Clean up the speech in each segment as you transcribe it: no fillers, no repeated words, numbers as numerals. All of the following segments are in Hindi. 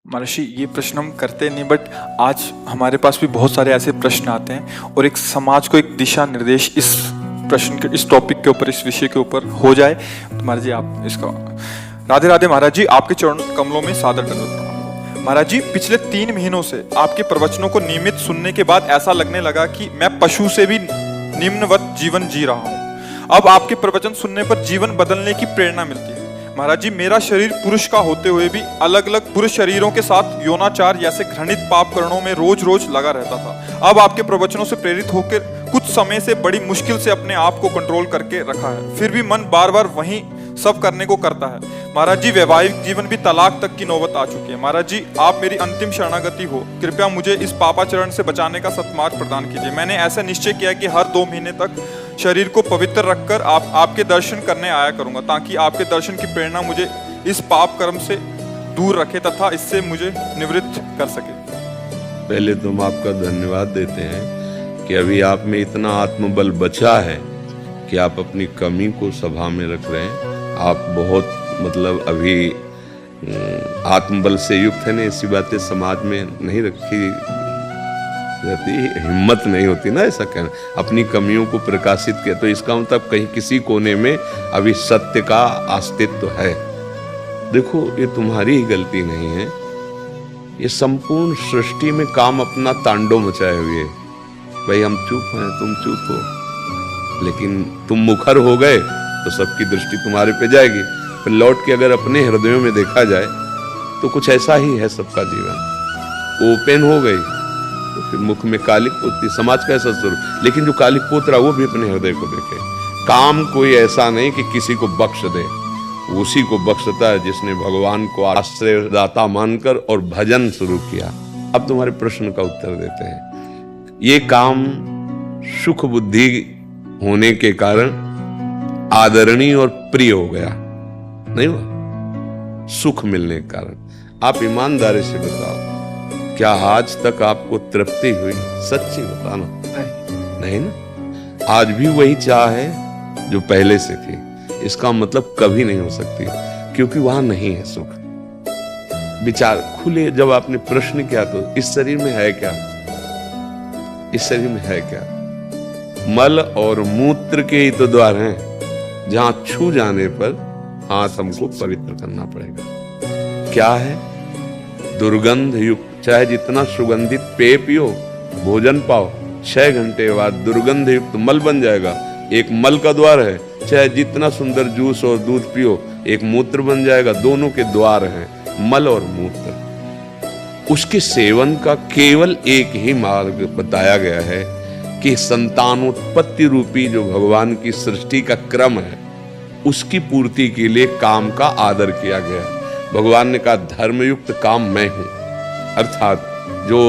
महर्षि, ये प्रश्न हम करते नहीं, बट आज हमारे पास भी बहुत सारे ऐसे प्रश्न आते हैं और एक समाज को एक दिशा निर्देश इस प्रश्न के, इस टॉपिक के ऊपर, इस विषय के ऊपर हो जाए तो महाराज जी आप इसका। राधे राधे महाराज जी, आपके चरण कमलों में सादर करता हूं। महाराज जी, पिछले 3 महीनों से आपके प्रवचनों को नियमित सुनने के बाद ऐसा लगने लगा कि मैं पशु से भी निम्नवत जीवन जी रहा हूँ। अब आपके प्रवचन सुनने पर जीवन बदलने की प्रेरणा मिलती है। महाराज जी, मेरा शरीर पुरुष का होते हुए भी अलग अलग पुरुष शरीरों के साथ यौनाचार जैसे घृणित पाप कर्णों में रोज रोज लगा रहता था। अब आपके प्रवचनों से प्रेरित होकर कुछ समय से बड़ी मुश्किल से अपने आप को कंट्रोल करके रखा है, फिर भी मन बार बार वही सब करने को करता है। महाराज जी, वैवाहिक जीवन भी तलाक तक की नौबत आ चुकी है। महाराज जी, आप मेरी अंतिम शरणागति हो, कृपया मुझे इस पापाचरण से बचाने का सत्मार्ग प्रदान कीजिए। मैंने ऐसा निश्चय किया कि हर 2 महीने तक शरीर को पवित्र रखकर आपके दर्शन करने आया करूंगा, ताकि आपके दर्शन की प्रेरणा मुझे इस पाप कर्म से दूर रखे तथा इससे मुझे निवृत्त कर सके। पहले तो हम आपका धन्यवाद देते हैं कि अभी आप में इतना आत्मबल बचा है कि आप अपनी कमी को सभा में रख रहे हैं। आप बहुत मतलब अभी आत्मबल से युक्त है। ऐसी बातें समाज में नहीं रखी रहती, हिम्मत नहीं होती ना ऐसा कहना, अपनी कमियों को प्रकाशित किया। तो इसका मतलब कहीं किसी कोने में अभी सत्य का अस्तित्व है। देखो, ये तुम्हारी ही गलती नहीं है, ये संपूर्ण सृष्टि में काम अपना तांडव मचाए हुए। भाई हम चुप हैं, तुम चुप हो, लेकिन तुम मुखर हो गए तो सबकी दृष्टि तुम्हारे पे जाएगी। फिर लौट के अगर अपने हृदयों में देखा जाए तो कुछ ऐसा ही है सबका जीवन। ओपन हो गई तो फिर मुख में कालिक पोतती, समाज का ऐसा स्वरूप। लेकिन जो कालिक पोत रहा वो भी अपने हृदय को देखे। काम कोई ऐसा नहीं कि किसी को बख्श दे, उसी को बख्शता है जिसने भगवान को आश्रयदाता मानकर और भजन शुरू किया। अब तुम्हारे प्रश्न का उत्तर देते हैं। ये काम सुख बुद्धि होने के कारण आदरणीय और प्रिय हो गया, नहीं हुआ? सुख मिलने के कारण। आप ईमानदारी से बताओ, क्या आज तक आपको तृप्ति हुई? सच्ची बताना। नहीं ना? आज भी वही चाह है जो पहले से थी। इसका मतलब कभी नहीं हो सकती, क्योंकि वहां नहीं है सुख। विचार खुले, जब आपने प्रश्न किया तो इस शरीर में है क्या? इस शरीर में है क्या? मल और मूत्र के ही तो द्वार हैं, जहां छू जाने पर हाथ हमको पवित्र करना पड़ेगा। क्या है? दुर्गंध युक्त, चाहे जितना सुगंधित पेय पियो, भोजन पाओ, 6 घंटे बाद दुर्गंध युक्त मल बन जाएगा। एक मल का द्वार है। चाहे जितना सुंदर जूस और दूध पियो, एक मूत्र बन जाएगा। दोनों के द्वार हैं, मल और मूत्र। उसके सेवन का केवल एक ही मार्ग बताया गया है कि संतानोत्पत्ति रूपी जो भगवान की सृष्टि का क्रम है, उसकी पूर्ति के लिए काम का आदर किया गया। भगवान ने कहा धर्मयुक्त काम मैं हूं, अर्थात जो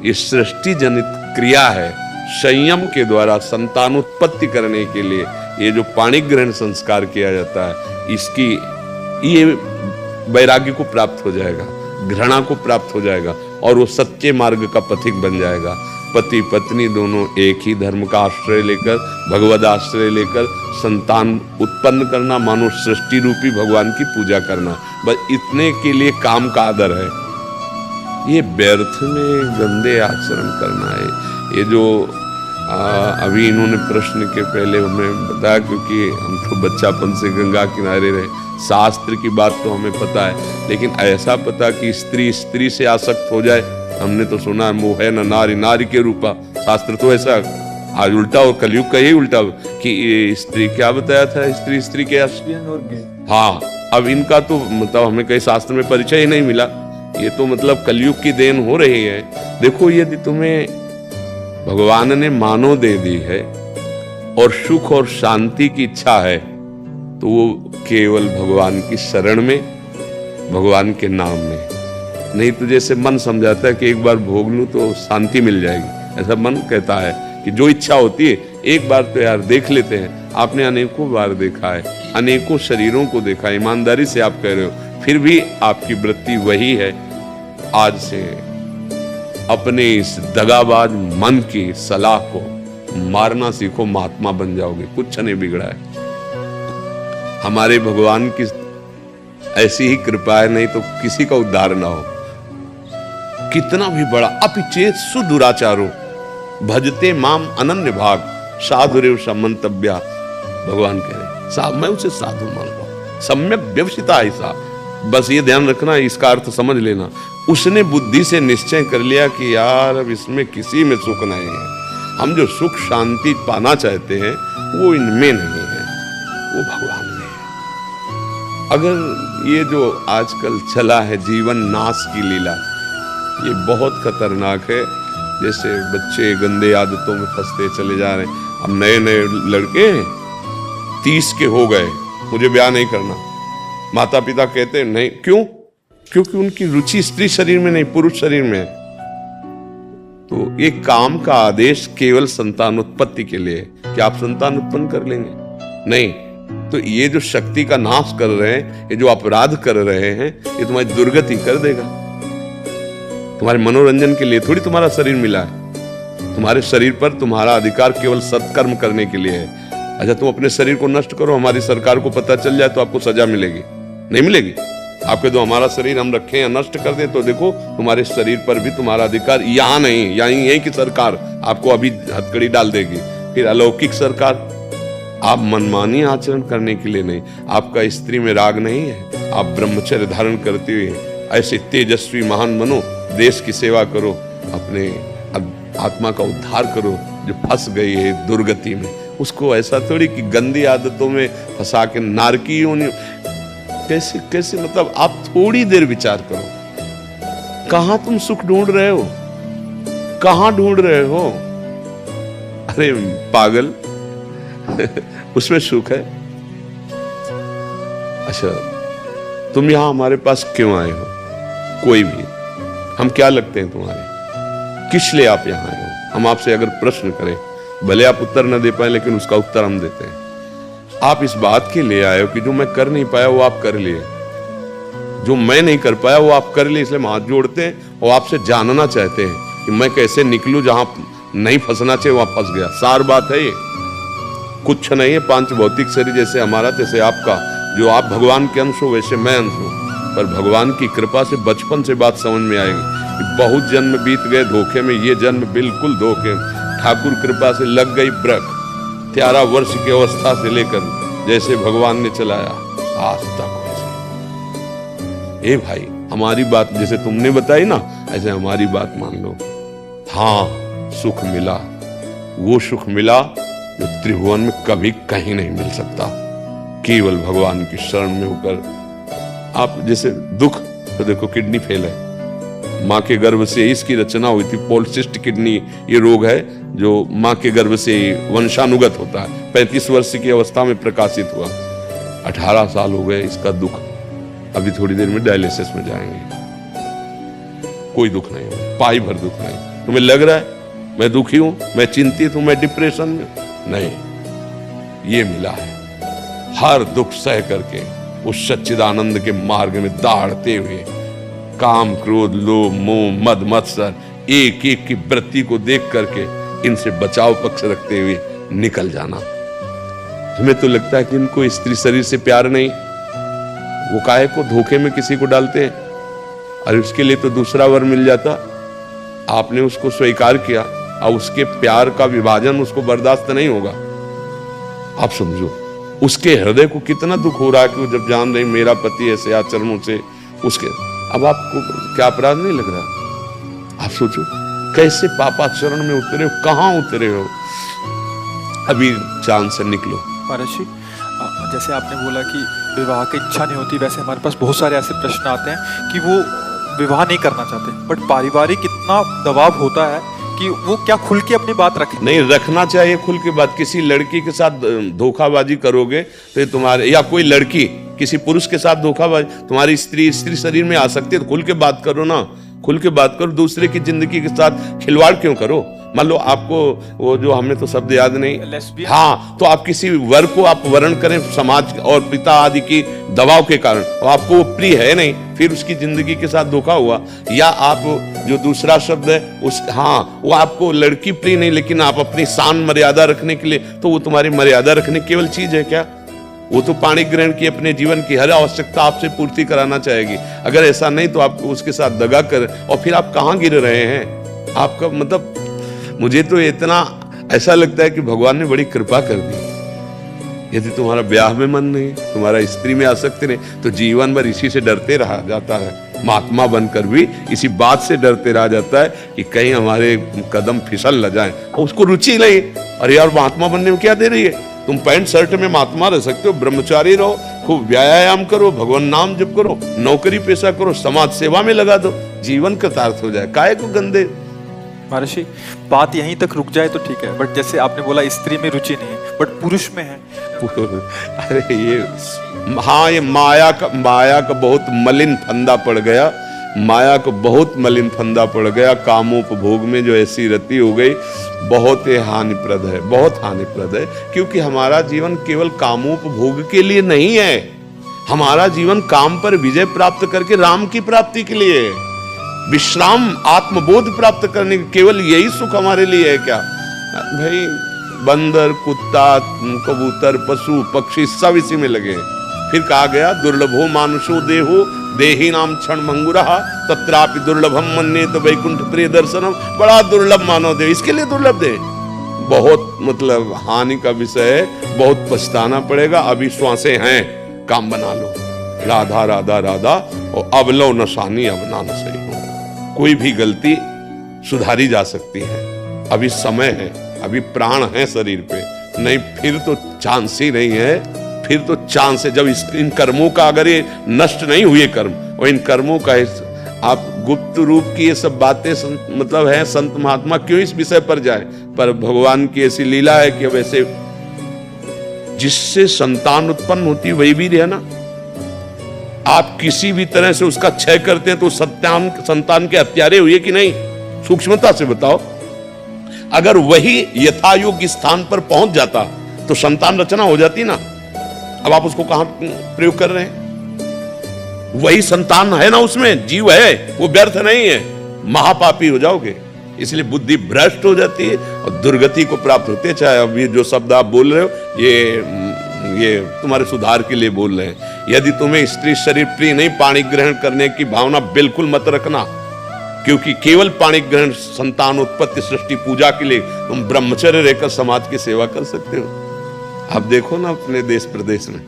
इस सृष्टि जनित क्रिया है, संयम के द्वारा संतानोत्पत्ति करने के लिए ये जो पाणी ग्रहण संस्कार किया जाता है, इसकी ये वैराग्य को प्राप्त हो जाएगा, घृणा को प्राप्त हो जाएगा और वो सच्चे मार्ग का पथिक बन जाएगा। पति पत्नी दोनों एक ही धर्म का आश्रय लेकर, भगवद आश्रय लेकर संतान उत्पन्न करना, मानो सृष्टि रूपी भगवान की पूजा करना। बस इतने के लिए काम का आदर है। ये व्यर्थ में गंदे आचरण करना है। ये जो अभी इन्होंने प्रश्न के पहले हमें बताया, क्योंकि हम तो बच्चापन से गंगा किनारे रहे, शास्त्र की बात तो हमें पता है, लेकिन ऐसा पता कि स्त्री स्त्री से आसक्त हो जाए, हमने तो सुना है मोह है न नारी नारी के रूपा। शास्त्र तो ऐसा आज उल्टा, और कलयुग का यही उल्टा कि स्त्री क्या बताया था, स्त्री स्त्री के हाँ। अब इनका तो मतलब हमें कहीं शास्त्र में परिचय ही नहीं मिला। ये तो मतलब कलयुग की देन हो रही है। देखो, यदि तुम्हें भगवान ने मानव दे दी है और सुख और शांति की इच्छा है, तो वो केवल भगवान की शरण में, भगवान के नाम में। नहीं तो जैसे मन समझाता है कि एक बार भोग लूं तो शांति मिल जाएगी, ऐसा मन कहता है कि जो इच्छा होती है एक बार तो यार देख लेते हैं। आपने अनेकों बार देखा है, अनेकों शरीरों को देखा है, ईमानदारी से आप कह रहे हो, फिर भी आपकी वृत्ति वही है। आज से अपने इस दगाबाज मन की सलाह को मारना सीखो, महात्मा बन जाओगे। कुछ नहीं बिगड़ा है। हमारे भगवान की ऐसी ही कृपा है, नहीं तो किसी का उद्धार ना हो। कितना भी बड़ा अपिचेत सुदुराचारो भजते माम अनन्य भाग साधुरेव समंतव्या। भगवान कह रहे साहब मैं उसे साधु मानता हूं, सम्यक व्यवसिता ऐसा। बस ये ध्यान रखना, इसका अर्थ समझ लेना। उसने बुद्धि से निश्चय कर लिया कि यार अब इसमें किसी में सुख नहीं है, हम जो सुख शांति पाना चाहते हैं वो इनमें नहीं है, वो भगवान में है। अगर ये जो आजकल चला है जीवन नाश की लीला, ये बहुत खतरनाक है। जैसे बच्चे गंदे आदतों में फंसते चले जा रहे हैं। अब नए नए लड़के 30 के हो गए, मुझे ब्याह नहीं करना, माता पिता कहते हैं नहीं। क्यों? क्योंकि उनकी रुचि स्त्री शरीर में नहीं, पुरुष शरीर में है। तो एक काम का आदेश केवल संतान उत्पत्ति के लिए है कि आप संतान उत्पन्न कर लेंगे, नहीं। तो ये जो शक्ति का नाश कर रहे हैं, ये जो अपराध कर रहे हैं, ये तुम्हारी दुर्गति कर देगा। तुम्हारे मनोरंजन के लिए थोड़ी तुम्हारा शरीर मिला है। तुम्हारे शरीर पर तुम्हारा अधिकार केवल सत्कर्म करने के लिए है। अच्छा, तुम अपने शरीर को नष्ट करो, हमारी सरकार को पता चल जाए तो आपको सजा मिलेगी? नहीं मिलेगी। आपके तो हमारा शरीर हम रखें या नष्ट कर दें तो देखो तुम्हारे शरीर पर भी तुम्हारा अधिकार यहाँ नहीं, यहीं की सरकार आपको अभी हथकड़ी डाल देगी। फिर अलौकिक सरकार, आप मनमानी आचरण करने के लिए नहीं, आपका स्त्री में राग नहीं है, आप ब्रह्मचर्य धारण करते हुए ऐसे तेजस्वी महान बनो, देश की सेवा करो, अपने आत्मा का उद्धार करो जो फंस गई है दुर्गति में। उसको ऐसा थोड़ी कि गंदी आदतों में फंसा के नारकी योनि, कैसे कैसे, मतलब आप थोड़ी देर विचार करो, कहां तुम सुख ढूंढ रहे हो, कहां ढूंढ रहे हो? अरे पागल उसमें सुख है। अच्छा, तुम यहां हमारे पास क्यों आए हो? कोई भी, हम क्या लगते हैं तुम्हारे? किस लिए आप यहां आए हो? हम आपसे अगर प्रश्न करें, भले आप उत्तर न दे पाए लेकिन उसका उत्तर हम देते हैं। आप इस बात के लिए आए हो कि जो मैं कर नहीं पाया वो आप कर लिए, जो मैं नहीं कर पाया वो आप कर लिए, इसलिए हम हाथ जोड़ते हैं और आपसे जानना चाहते हैं कि मैं कैसे निकलूं, जहां नहीं फंसना चाहिए वहां फंस गया। सार बात है ये, कुछ नहीं है। पांच भौतिक शरीर जैसे हमारा तैसे आपका, जो आप भगवान के अंश हो वैसे मैं अंश हूं। पर भगवान की कृपा से बचपन से बात समझ में आएगी कि बहुत जन्म बीत गए धोखे में, ये जन्म बिल्कुल धोखे। ठाकुर कृपा से लग गई ब्रक, 13 वर्ष की अवस्था से लेकर जैसे भगवान ने चलाया आज तक वैसे। ए भाई, हमारी बात जैसे तुमने बताई ना, ऐसे हमारी बात मान लो। हाँ, सुख मिला, वो सुख मिला जो त्रिभुवन में कभी कहीं नहीं मिल सकता, केवल भगवान की शरण में होकर। आप जैसे दुख, तो देखो किडनी फेल है, माँ के गर्भ से इसकी रचना हुई थी। पॉलिसिस्टिक किडनी ये रोग है जो माँ के गर्भ से वंशानुगत होता है। 35 वर्ष की अवस्था में प्रकाशित हुआ, 18 साल हो गए इसका दुख। अभी थोड़ी देर में डायलिसिस में जाएंगे, कोई दुख नहीं हो, पाई भर दुख नहीं। तुम्हें लग रहा है मैं दुखी हूं, मैं चिंतित हूं, मैं डिप्रेशन में? नहीं, ये मिला है। हर दुख सह करके उस सच्चिदानंद के मार्ग में दौड़ते हुए काम क्रोध लोभ मोह मद मत्सर एक एक की वृत्ति को देख करके इनसे बचाव पक्ष रखते हुए निकल जाना। हमें तो लगता है कि इनको स्त्री शरीर से प्यार नहीं, वो काहे को धोखे में किसी को डालते हैं। अरे उसके लिए तो दूसरा वर मिल जाता, आपने उसको स्वीकार किया, अब उसके प्यार का विभाजन उसको बर्दाश्त नहीं होगा। आप समझो उसके हृदय को कितना दुख हो रहा है कि वो जब जान रही मेरा पति ऐसे आचरणों से उसके, अब आपको क्या अपराध नहीं लग रहा? आप सोचो कैसे पापाचरण में उतरे हो, कहां उतरे हो। अभी चांद से निकलो। महाराज जी, जैसे आपने बोला कि विवाह की इच्छा नहीं होती, वैसे हमारे पास बहुत सारे ऐसे प्रश्न आते हैं कि वो विवाह नहीं करना चाहते, बट पारिवारिक इतना दबाव होता है कि वो क्या खुल के अपनी बात रखें? नहीं रखना चाहिए खुल के बात। किसी लड़की के साथ धोखाबाजी करोगे तो तुम्हारे, या कोई लड़की किसी पुरुष के साथ धोखाबाजी, तुम्हारी स्त्री शरीर में आ सकती है, तो खुल के बात करो ना, खुल के बात करो। दूसरे की जिंदगी के साथ खिलवाड़ क्यों करो? मान लो आपको वो जो, हमें तो शब्द याद नहीं, हाँ, तो आप किसी वर को आप वर्ण करें समाज और पिता आदि की दबाव के कारण, और आपको वो प्रिय है नहीं, फिर उसकी जिंदगी के साथ धोखा हुआ। या आप जो दूसरा शब्द है उस, हाँ, वो आपको लड़की प्रिय नहीं, लेकिन आप अपनी शान मर्यादा रखने के लिए, तो वो तुम्हारी मर्यादा रखने केवल चीज है क्या? वो तो पानी ग्रहण की अपने जीवन की हर आवश्यकता आपसे पूर्ति कराना चाहेगी। अगर ऐसा नहीं तो आप उसके साथ दगा कर, और फिर आप कहाँ गिर रहे हैं? आपका मतलब, मुझे तो इतना ऐसा लगता है कि भगवान ने बड़ी कृपा कर दी। यदि तुम्हारा ब्याह में मन नहीं, तुम्हारा स्त्री में आसक्ति नहीं, तो जीवन भर इसी से डरते रहा जाता है। महात्मा बनकर भी इसी बात से डरते रहा जाता है कि कहीं हमारे कदम फिसल न जाएं। और उसको रुचि नहीं, अरे यार महात्मा बनने में क्या दे रही है? तुम पैंट शर्ट में महात्मा रह सकते हो, ब्रह्मचारी रहो, खूब व्यायाम करो, भगवान नाम जप करो, नौकरी पेशा करो, समाज सेवा में लगा दो, जीवन कृतार्थ हो जाए। काहे को गंदे? महर्षि, बात यहीं तक रुक जाए तो ठीक है, बट जैसे आपने बोला स्त्री में रुचि नहीं है बट पुरुष में है। अरे ये, हाँ, ये माया का बहुत मलिन फंदा पड़ गया। माया को बहुत मलिन फंदा पड़ गया। कामोपभोग में जो ऐसी रति हो गई, बहुत ही हानिप्रद है, बहुत हानिप्रद है। क्योंकि हमारा जीवन केवल कामोपभोग के लिए नहीं है, हमारा जीवन काम पर विजय प्राप्त करके राम की प्राप्ति के लिए है। विश्राम, आत्मबोध प्राप्त करने, केवल यही सुख हमारे लिए है क्या भाई? बंदर, कुत्ता, कबूतर, पशु पक्षी सब इसी में लगे। फिर कहा गया, दुर्लभो मानुषो देहो देही नाम क्षण भंगुरहा तत्रापि दुर्लभम मन्येत वैकुंठ प्रिय दर्शनम। बड़ा दुर्लभ मानव देह, इसके लिए दुर्लभ देह बहुत मतलब हानि का विषय है, बहुत पछताना पड़ेगा। अभी श्वासें हैं, काम बना लो, राधा राधा राधा, और अब लो नशानी अब ना न सही हो। कोई भी गलती सुधारी जा सकती है, अभी समय है, अभी प्राण है शरीर पे, नहीं फिर तो चांस ही नहीं है। फिर तो चांस है, जब इन कर्मों का, अगर ये नष्ट नहीं हुए कर्म, और इन कर्मों का आप गुप्त रूप की ये सब बातें मतलब है, संत महात्मा क्यों इस विषय पर जाए? पर भगवान की ऐसी लीला है कि वैसे जिससे संतान उत्पन्न होती है वही वीर है ना। आप किसी भी तरह से उसका क्षय करते हैं तो संतान के हत्यारे हुए कि नहीं? सूक्ष्मता से बताओ। अगर वही यथायोग्य स्थान पर पहुंच जाता तो संतान रचना हो जाती ना। अब आप उसको कहां प्रयोग कर रहे हैं? वही संतान है ना, उसमें जीव है, वो व्यर्थ नहीं है। महापापी हो जाओगे, इसलिए बुद्धि भ्रष्ट हो जाती है और दुर्गति को प्राप्त होते। चाहे अभी जो शब्द आप बोल रहे हो ये तुम्हारे सुधार के लिए बोल रहे हैं। यदि तुम्हें स्त्री शरीर प्रिय नहीं, पाणी ग्रहण करने की भावना बिल्कुल मत रखना, क्योंकि केवल पाणी ग्रहण, संतान उत्पत्ति, सृष्टि पूजा के लिए तुम ब्रह्मचर्य रहकर समाज की सेवा कर सकते हो। आप देखो ना अपने देश प्रदेश में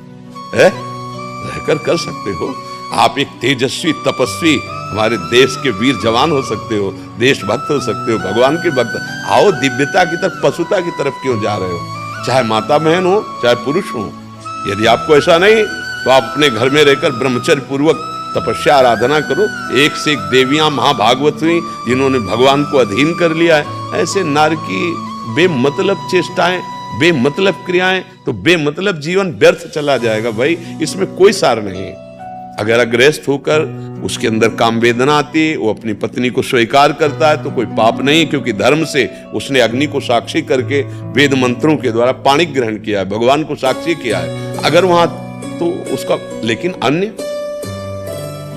रहकर कर सकते हो। आप एक तेजस्वी तपस्वी हमारे देश के वीर जवान हो सकते हो, देशभक्त हो सकते हो, भगवान के भक्त। आओ दिव्यता की तरफ, पशुता की तरफ क्यों जा रहे हो? चाहे माता बहन हो, चाहे पुरुष हो। यदि आपको ऐसा नहीं तो आप अपने घर में रहकर ब्रह्मचर्य पूर्वक तपस्या आराधना करो। एक से एक देवियां महाभागवत हुई जिन्होंने भगवान को अधीन कर लिया है। ऐसे नार की बेमतलब चेष्टाएं, बेमतलब क्रियाएं, तो बेमतलब जीवन व्यर्थ चला जाएगा भाई, इसमें कोई सार नहीं। अगर अग्रस्त होकर उसके अंदर काम वेदना आती है, वो अपनी पत्नी को स्वीकार करता है तो कोई पाप नहीं, क्योंकि धर्म से उसने अग्नि को साक्षी करके वेद मंत्रों के द्वारा पाणी ग्रहण किया है, भगवान को साक्षी किया है। अगर वहां तो उसका, लेकिन अन्य,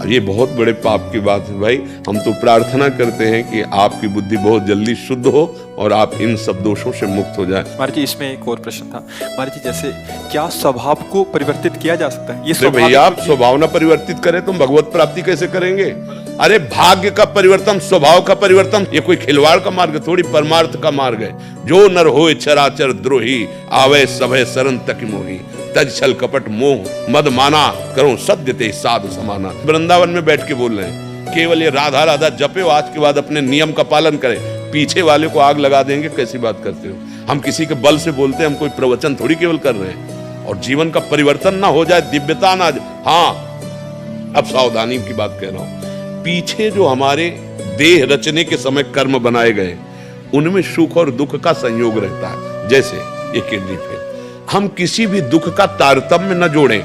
ये बहुत बड़े पाप की बात है भाई। हम तो प्रार्थना करते हैं कि आपकी बुद्धि बहुत जल्दी शुद्ध हो और आप इन सब दोषों से मुक्त हो जाए। महाराज जी, इसमें एक और प्रश्न था महाराज जी, जैसे क्या स्वभाव को परिवर्तित किया जा सकता है? ये भैया, आप स्वभाव ना परिवर्तित करें तो भागवत प्राप्ति कैसे करेंगे? अरे भाग्य का परिवर्तन, स्वभाव का परिवर्तन, ये कोई खिलवाड़ का मार्ग थोड़ी, परमार्थ का मार्ग है। जो नर होए चराचर द्रोही, आवे सभय शरण तक मोही, तज छल कपट मोह मद माना, करो सत्य ते साधु समाना। वृंदावन में बैठ के बोल रहे हैं, केवल ये राधा राधा जपे हो, आज के बाद अपने नियम का पालन करें। पीछे वाले को आग लगा देंगे, कैसी बात करते हो? हम किसी के बल से बोलते हैं, हम कोई प्रवचन थोड़ी केवल कर रहे हैं। और जीवन का परिवर्तन ना हो जाए, दिव्यता ना। हाँ, अब सावधानी की बात कह रहा हूं। पीछे जो हमारे देह रचने के समय कर्म बनाए गए, उनमें सुख और दुख का संयोग रहता है। जैसे ये किडनी फेल, हम किसी भी दुख का तारतम्य न जोड़ें,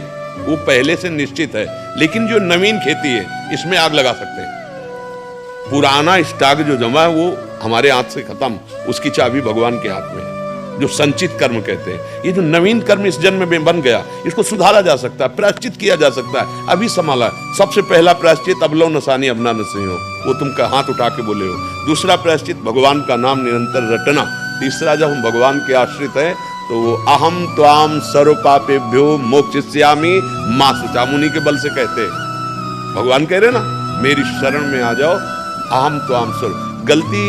वो पहले से निश्चित है। लेकिन जो नवीन खेती है, इसमें आग लगा सकते हैं। पुराना स्टॉक जो जमा है वो हमारे हाथ से खत्म, उसकी चाबी भगवान के हाथ में है, जो संचित कर्म कहते हैं। ये जो नवीन कर्म इस जन्म में बन गया, इसको सुधारा जा सकता है, प्रायश्चित किया जा सकता है। अभी संभाला। सबसे पहला प्रायश्चित, अब लो नसानी अब ना नसे हो, वो तुम हाथ उठा के बोले हो। दूसरा प्रायश्चित, भगवान का नाम निरंतर रटना। तीसरा, जब हम भगवान के आश्रित हैं तो वो अहम त्वाम सर्व पापेभ्यो मोक्षयिष्यामि मा शुचा, मुनि के बल से कहते हैं। भगवान कह रहे ना मेरी शरण में आ जाओ, अहम त्वाम सर्व। गलती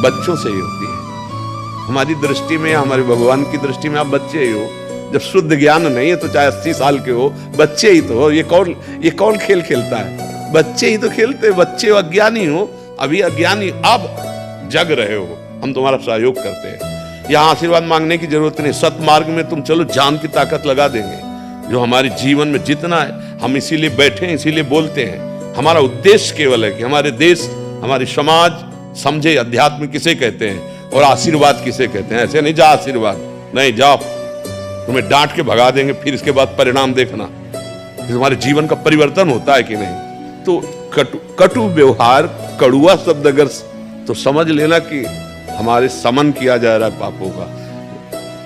बच्चों से ही होती है हमारी दृष्टि में, हमारे भगवान की दृष्टि में आप बच्चे ही हो। जब शुद्ध ज्ञान नहीं है तो चाहे 80 साल के हो, बच्चे ही तो हो। ये कौन खेल खेलता है? बच्चे ही तो खेलते, बच्चे अज्ञानी हो, अभी अज्ञानी, अब जग रहे हो, हम तुम्हारा सहयोग करते हैं। यहाँ आशीर्वाद मांगने की जरूरत नहीं, सतमार्ग में तुम चलो, जान की ताकत लगा देंगे। जो हमारे जीवन में जितना है, हम इसीलिए बैठे हैं, इसीलिए बोलते हैं। हमारा उद्देश्य केवल है कि हमारे देश, हमारी समाज समझे अध्यात्म किसे कहते हैं और आशीर्वाद किसे कहते हैं। ऐसे नहीं जा आशीर्वाद, नहीं जाओ, तुम्हें डांट के भगा देंगे, फिर इसके बाद परिणाम देखना कि तुम्हारे जीवन का परिवर्तन होता है कि नहीं। तो कटु व्यवहार, कड़ुआ शब्द अगर तो समझ लेना कि हमारे समन किया जा रहा है पापों का।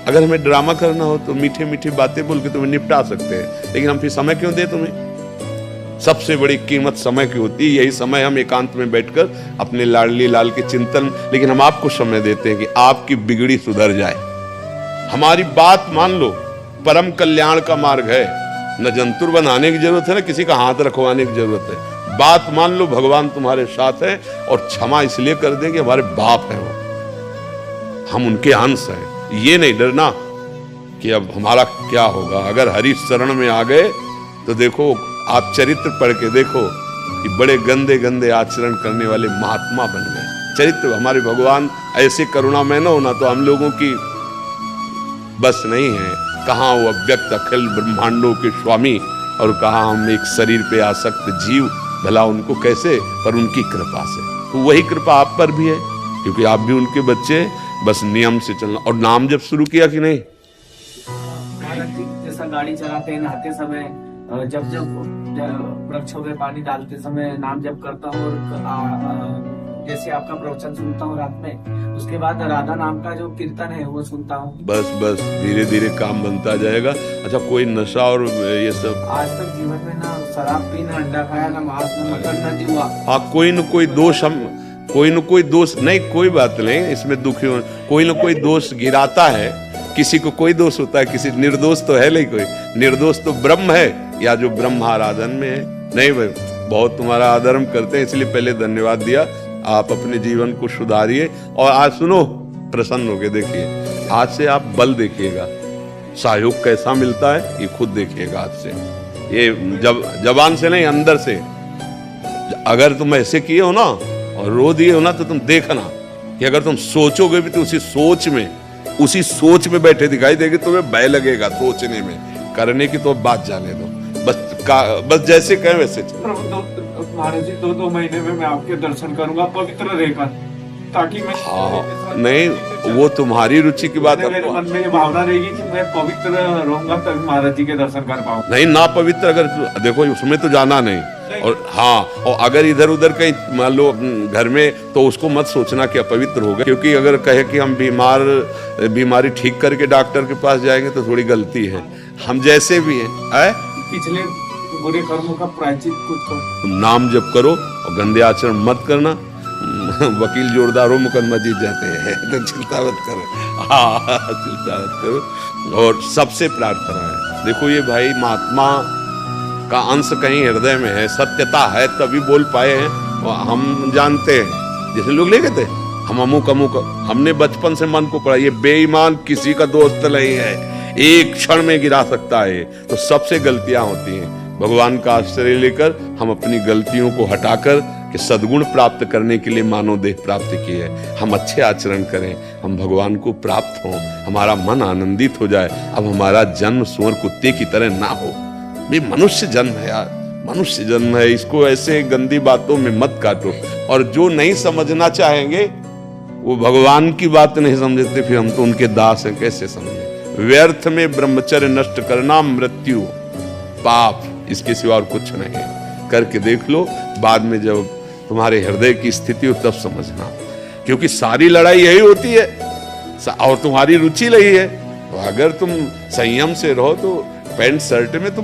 अगर हमें ड्रामा करना हो तो मीठे मीठे बातें बोल के तुम्हें निपटा सकते हैं, लेकिन हम फिर समय क्यों दें तुम्हें? सबसे बड़ी कीमत समय की होती है। यही समय हम एकांत में बैठकर अपने लाडली लाल के चिंतन, लेकिन हम आपको समय देते हैं कि आपकी बिगड़ी सुधर जाए। हमारी बात मान लो, परम कल्याण का मार्ग है। न जंतुर बनाने की जरूरत है, ना किसी का हाथ रखवाने की जरूरत है। बात मान लो, भगवान तुम्हारे साथ है, और क्षमा इसलिए कर दें कि हमारे बाप हैं, वो हम उनके अंश हैं। ये नहीं डरना कि अब हमारा क्या होगा। अगर हरि शरण में आ गए तो देखो, आप चरित्र पढ़ के देखो कि बड़े गंदे गंदे आचरण करने वाले महात्मा बन गए। चरित्र हमारे भगवान ऐसे करुणामय न होना तो हम लोगों की बस नहीं है। कहाँ वो अव्यक्त अखिल ब्रह्मांडों के स्वामी, और कहाँ हम एक शरीर पे आसक्त जीव, भला उनको कैसे? पर उनकी कृपा से। तो वही कृपा आप पर भी है, क्योंकि आप भी उनके बच्चे। बस नियम से चलना। और नाम जब शुरू किया कि नहीं? जैसा गाड़ी चलाते हैं, नहाते समय, जब वृक्षों में पानी डालते समय नाम जप करता हूँ, और जैसे आपका प्रवचन सुनता हूँ रात में, उसके बाद राधा नाम का जो कीर्तन है वो सुनता हूँ। बस धीरे धीरे काम बनता जाएगा। अच्छा, कोई नशा और ये सब आज तक जीवन में ना शराब पी, ना अंडा खाया, ना मांस, ना मटन, ना जीवा। हाँ, कोई न कोई दोष हम, कोई न कोई दोष नहीं, कोई बात नहीं, इसमें दुखी हो। कोई न कोई दोष गिराता है, किसी को कोई दोष होता है, किसी निर्दोष तो है नहीं कोई। निर्दोष तो ब्रह्म है, या जो ब्रह्म आराधन में है। नहीं भाई, बहुत तुम्हारा आदर हम करते हैं, इसलिए पहले धन्यवाद दिया। आप अपने जीवन को सुधारिए। और आज सुनो, प्रसन्न होके देखिए, आज से आप बल देखिएगा, सहयोग कैसा मिलता है ये खुद देखिएगा आज से। ये जब जबान से नहीं, अंदर से। अगर तुम ऐसे किए हो ना और रो दिए हो ना, तो तुम देखना कि अगर तुम सोचोगे भी तो उसी सोच में बैठे दिखाई देगी, तुम्हें भय लगेगा सोचने में। करने की तो बात जाने दो, बस जैसे कहें वैसे चलो। महाराज जी, 2 महीने में मैं आपके दर्शन करूंगा पवित्र रहकर, ताकि मैं नहीं, वो तुम्हारी रुचि की बात है। मेरे मन में ये भावना रहेगी कि मैं पवित्र रहूंगा तभी महाराज जी के दर्शन कर पाऊंगा। नहीं, ना पवित्र अगर देखो, उसमें तो जाना नहीं। और हाँ, और अगर इधर उधर कहीं मान लो घर में, तो उसको मत सोचना कि अपवित्र हो गए। क्योंकि अगर कहे कि हम बीमारी ठीक करके डॉक्टर के पास जाएंगे तो थोड़ी गलती है। हम जैसे भी हैं, पिछले बुरे कर्मों का प्रायश्चित कुछ करो। तुम नाम जप करो और गंदे आचरण मत करना। वकील जोरदार हो, मुकदमा जीत जाते हैं, तो चिंता मत करो। हाँ, चिंता मत करो। और सबसे प्रार्थना है, देखो ये भाई महात्मा का अंश कहीं हृदय में है, सत्यता है तभी बोल पाए हैं। हम जानते हैं, जैसे लोग ले गए थे, हम अमुक हमने बचपन से मन को पढ़ा, ये बेईमान किसी का दोस्त नहीं है, एक क्षण में गिरा सकता है। तो सबसे गलतियां होती हैं। भगवान का आश्रय लेकर हम अपनी गलतियों को हटाकर कि सद्गुण प्राप्त करने के लिए मानव देह प्राप्त की है। हम अच्छे आचरण करें, हम भगवान को प्राप्त हों, हमारा मन आनंदित हो जाए। अब हमारा जन्म सुअर कुत्ते की तरह ना हो। ये मनुष्य जन्म है यार, मनुष्य जन्म है, इसको ऐसे गंदी बातों में मत काटो। और जो नहीं समझना चाहेंगे वो भगवान की बात नहीं समझते, फिर हम तो उनके दास हैं, कैसे समझे। व्यर्थ में ब्रह्मचर्य नष्ट करना मृत्यु पाप, इसके सिवा और कुछ नहीं है। करके देख लो, बाद में जब तुम्हारे हृदय की स्थिति हो तब समझना। क्योंकि सारी लड़ाई यही होती है, और तुम्हारी रुचि रही है। तो अगर तुम संयम से रहो तो पैंट शर्ट में तुम